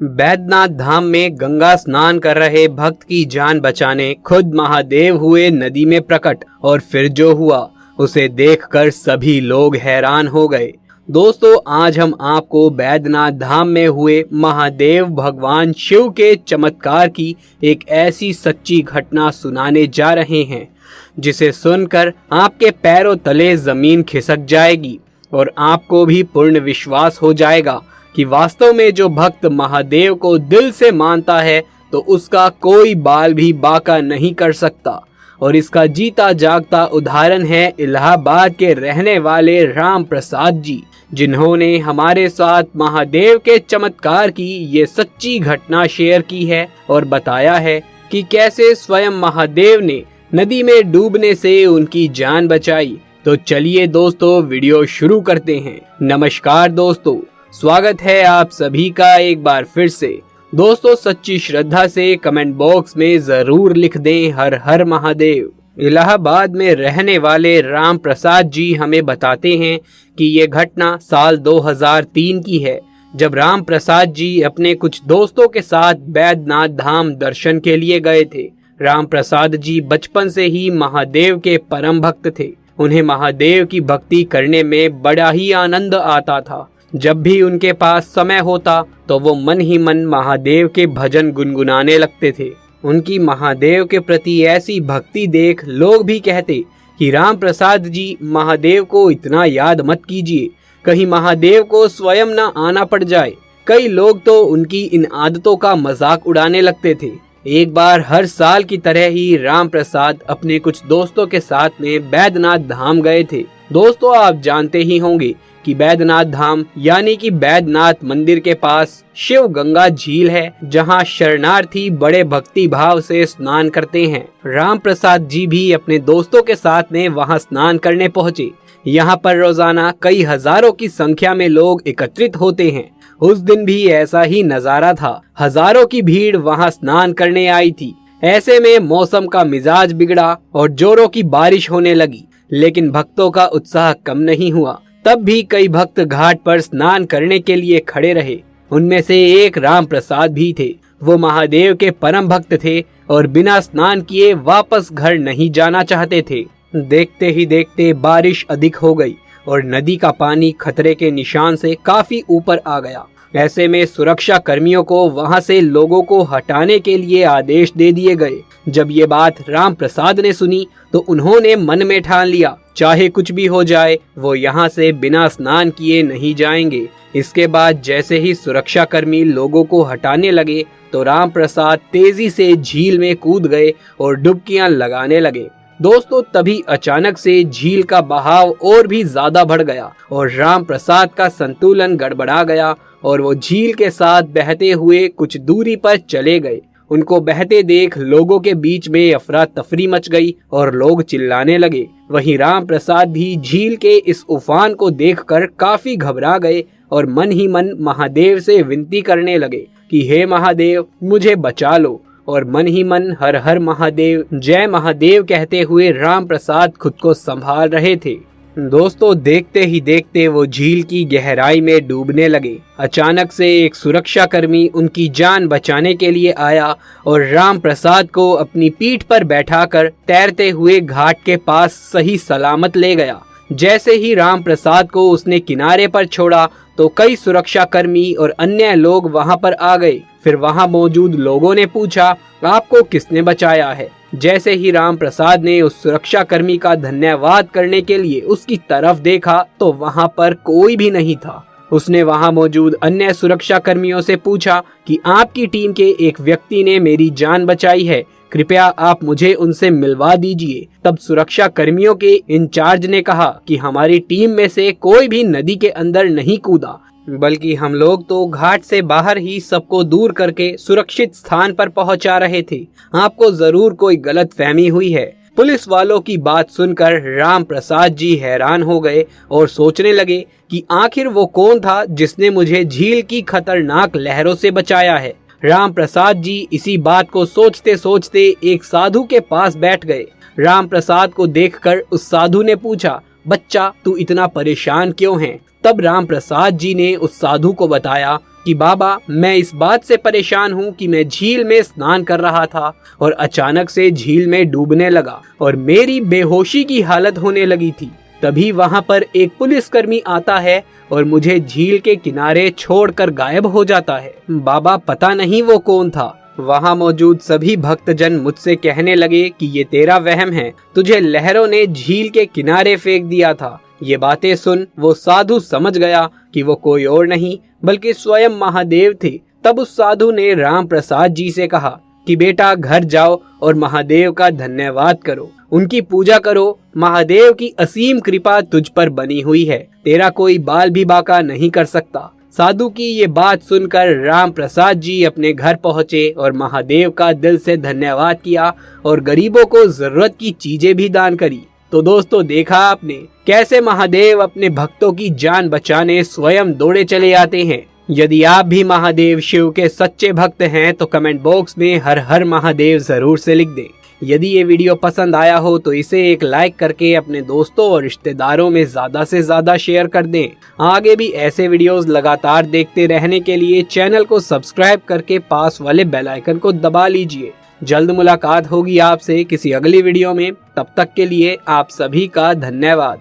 बैद्यनाथ धाम में गंगा स्नान कर रहे भक्त की जान बचाने खुद महादेव हुए नदी में प्रकट, और फिर जो हुआ उसे देखकर सभी लोग हैरान हो गए। दोस्तों, आज हम आपको बैद्यनाथ धाम में हुए महादेव भगवान शिव के चमत्कार की एक ऐसी सच्ची घटना सुनाने जा रहे हैं जिसे सुनकर आपके पैरों तले जमीन खिसक जाएगी और आपको भी पूर्ण विश्वास हो जाएगा कि वास्तव में जो भक्त महादेव को दिल से मानता है तो उसका कोई बाल भी बांका नहीं कर सकता। और इसका जीता जागता उदाहरण है इलाहाबाद के रहने वाले राम प्रसाद जी, जिन्होंने हमारे साथ महादेव के चमत्कार की ये सच्ची घटना शेयर की है और बताया है कि कैसे स्वयं महादेव ने नदी में डूबने से उनकी जान बचाई। तो चलिए दोस्तों, वीडियो शुरू करते हैं। नमस्कार दोस्तों, स्वागत है आप सभी का एक बार फिर से। दोस्तों, सच्ची श्रद्धा से कमेंट बॉक्स में जरूर लिख दें हर हर महादेव। इलाहाबाद में रहने वाले राम प्रसाद जी हमें बताते हैं कि ये घटना साल 2003 की है, जब राम प्रसाद जी अपने कुछ दोस्तों के साथ बैद्यनाथ धाम दर्शन के लिए गए थे। राम प्रसाद जी बचपन से ही महादेव के परम भक्त थे। उन्हें महादेव की भक्ति करने में बड़ा ही आनंद आता था। जब भी उनके पास समय होता तो वो मन ही मन महादेव के भजन गुनगुनाने लगते थे। उनकी महादेव के प्रति ऐसी भक्ति देख लोग भी कहते कि राम प्रसाद जी महादेव को इतना याद मत कीजिए, कहीं महादेव को स्वयं न आना पड़ जाए। कई लोग तो उनकी इन आदतों का मजाक उड़ाने लगते थे। एक बार हर साल की तरह ही राम प्रसाद अपने कुछ दोस्तों के साथ में बैद्यनाथ धाम गए थे। दोस्तों, आप जानते ही होंगे कि बैद्यनाथ धाम यानी कि बैद्यनाथ मंदिर के पास शिव गंगा झील है, जहां शरणार्थी बड़े भक्ति भाव से स्नान करते हैं। राम प्रसाद जी भी अपने दोस्तों के साथ में वहां स्नान करने पहुंचे। यहाँ पर रोजाना कई हजारों की संख्या में लोग एकत्रित होते हैं। उस दिन भी ऐसा ही नजारा था। हजारों की भीड़ वहां स्नान करने आई थी। ऐसे में मौसम का मिजाज बिगड़ा और जोरों की बारिश होने लगी, लेकिन भक्तों का उत्साह कम नहीं हुआ। तब भी कई भक्त घाट पर स्नान करने के लिए खड़े रहे। उनमें से एक राम प्रसाद भी थे। वो महादेव के परम भक्त थे और बिना स्नान किए वापस घर नहीं जाना चाहते थे। देखते ही देखते बारिश अधिक हो गई और नदी का पानी खतरे के निशान से काफी ऊपर आ गया। ऐसे में सुरक्षा कर्मियों को वहां से लोगों को हटाने के लिए आदेश दे दिए गए। जब ये बात राम प्रसाद ने सुनी तो उन्होंने मन में ठान लिया, चाहे कुछ भी हो जाए वो यहाँ से बिना स्नान किए नहीं जाएंगे। इसके बाद जैसे ही सुरक्षा कर्मी लोगों को हटाने लगे तो राम प्रसाद तेजी से झील में कूद गए और डुबकियां लगाने लगे। दोस्तों, तभी अचानक से झील का बहाव और भी ज्यादा बढ़ गया और राम प्रसाद का संतुलन गड़बड़ा गया और वो झील के साथ बहते हुए कुछ दूरी पर चले गए। उनको बहते देख लोगों के बीच में अफरा तफरी मच गई और लोग चिल्लाने लगे। वहीं राम प्रसाद भी झील के इस उफान को देखकर काफी घबरा गए और मन ही मन महादेव से विनती करने लगे कि हे महादेव, मुझे बचा लो। और मन ही मन हर हर महादेव, जय महादेव कहते हुए राम प्रसाद खुद को संभाल रहे थे। दोस्तों, देखते ही देखते वो झील की गहराई में डूबने लगे। अचानक से एक सुरक्षा कर्मी उनकी जान बचाने के लिए आया और राम प्रसाद को अपनी पीठ पर बैठाकर तैरते हुए घाट के पास सही सलामत ले गया। जैसे ही राम प्रसाद को उसने किनारे पर छोड़ा तो कई सुरक्षा कर्मी और अन्य लोग वहां पर आ गए। फिर वहां मौजूद लोगों ने पूछा, आपको किसने बचाया है? जैसे ही राम प्रसाद ने उस सुरक्षा कर्मी का धन्यवाद करने के लिए उसकी तरफ देखा तो वहां पर कोई भी नहीं था। उसने वहां मौजूद अन्य सुरक्षा कर्मियों से पूछा कि आपकी टीम के एक व्यक्ति ने मेरी जान बचाई है, कृपया आप मुझे उनसे मिलवा दीजिए। तब सुरक्षा कर्मियों के इंचार्ज ने कहा कि हमारी टीम में से कोई भी नदी के अंदर नहीं कूदा, बल्कि हम लोग तो घाट से बाहर ही सबको दूर करके सुरक्षित स्थान पर पहुंचा रहे थे। आपको जरूर कोई गलत फहमी हुई है। पुलिस वालों की बात सुनकर राम प्रसाद जी हैरान हो गए और सोचने लगे कि आखिर वो कौन था जिसने मुझे झील की खतरनाक लहरों से बचाया है। राम प्रसाद जी इसी बात को सोचते सोचते एक साधु के पास बैठ गए। राम प्रसाद को देखकर उस साधु ने पूछा, बच्चा तू इतना परेशान क्यों है? तब राम प्रसाद जी ने उस साधु को बताया कि बाबा, मैं इस बात से परेशान हूँ कि मैं झील में स्नान कर रहा था और अचानक से झील में डूबने लगा और मेरी बेहोशी की हालत होने लगी थी। तभी वहाँ पर एक पुलिसकर्मी आता है और मुझे झील के किनारे छोड़कर गायब हो जाता है। बाबा, पता नहीं वो कौन था। वहाँ मौजूद सभी भक्तजन मुझसे कहने लगे कि ये तेरा वहम है, तुझे लहरों ने झील के किनारे फेंक दिया था। ये बातें सुन वो साधु समझ गया कि वो कोई और नहीं बल्कि स्वयं महादेव थे। तब उस साधु ने राम प्रसाद जी से कहा कि बेटा, घर जाओ और महादेव का धन्यवाद करो, उनकी पूजा करो। महादेव की असीम कृपा तुझ पर बनी हुई है, तेरा कोई बाल भी बाका नहीं कर सकता। साधु की ये बात सुनकर राम प्रसाद जी अपने घर पहुँचे और महादेव का दिल से धन्यवाद किया और गरीबों को जरूरत की चीजें भी दान करी। तो दोस्तों, देखा आपने कैसे महादेव अपने भक्तों की जान बचाने स्वयं दौड़े चले आते हैं। यदि आप भी महादेव शिव के सच्चे भक्त हैं तो कमेंट बॉक्स में हर हर महादेव जरूर से लिख दें। यदि ये वीडियो पसंद आया हो तो इसे एक लाइक करके अपने दोस्तों और रिश्तेदारों में ज्यादा से ज्यादा शेयर कर दें। आगे भी ऐसे वीडियोस लगातार देखते रहने के लिए चैनल को सब्सक्राइब करके पास वाले बेल आइकन को दबा लीजिए। जल्द मुलाकात होगी आपसे किसी अगली वीडियो में। तब तक के लिए आप सभी का धन्यवाद।